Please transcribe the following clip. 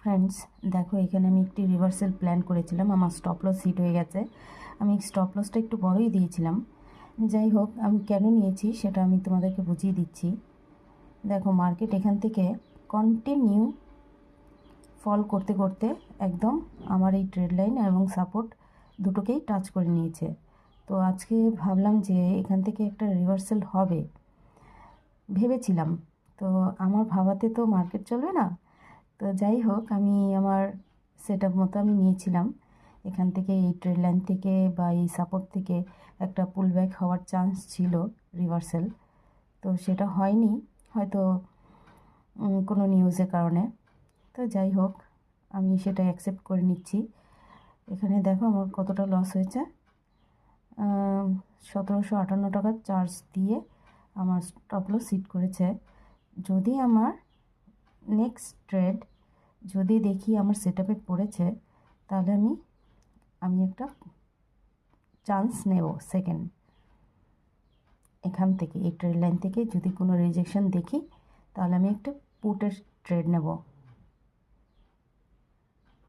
Friends, দেখো এখানে আমি একটি রিভার্সাল প্ল্যান করেছিলাম। আমার স্টপ লস হিট হয়ে গেছে। আমি স্টপ লসটা একটু বড়ই দিয়েছিলাম। যাই হোক, আমি কেন নিয়েছি সেটা আমি তোমাদেরকে বুঝিয়ে দিচ্ছি। দেখো, মার্কেট এখান থেকে কন্টিনিউ ফল করতে করতে একদম আমার এই ট্রেড লাইন এবং সাপোর্ট দুটোকেই টাচ করে নিয়েছে। তো আজকে ভাবলাম যে এখান থেকে একটা রিভার্সাল হবে ভেবেছিলাম। তো আমার ভাবাতে তো মার্কেট চলবে না। তো যাই হোক, আমি আমার সেট আপ মতো আমি নিয়েছিলাম। এখান থেকে এই ট্রেড লাইন থেকে বা এই সাপোর্ট থেকে একটা পুল ব্যাক হওয়ার চান্স ছিল, রিভার্সাল। তো সেটা হয়নি, হয়তো কোনো নিউজের কারণে। তো যাই হোক, আমি সেটা অ্যাকসেপ্ট করে নিচ্ছি। এখানে দেখো আমার কতটা লস হয়েছে। 1758 টাকার চার্জ দিয়ে আমার স্টপ লস হিট করেছে। যদি আমার নেক্সট ট্রেড যদি দেখি আমার সেট আপে পড়েছে, তাহলে আমি একটা চান্স নেব সেকেন্ড। এখান থেকে এই ট্রেড লাইন থেকে যদি কোনো রিজেকশন দেখি, তাহলে আমি একটা পুটের ট্রেড নেব।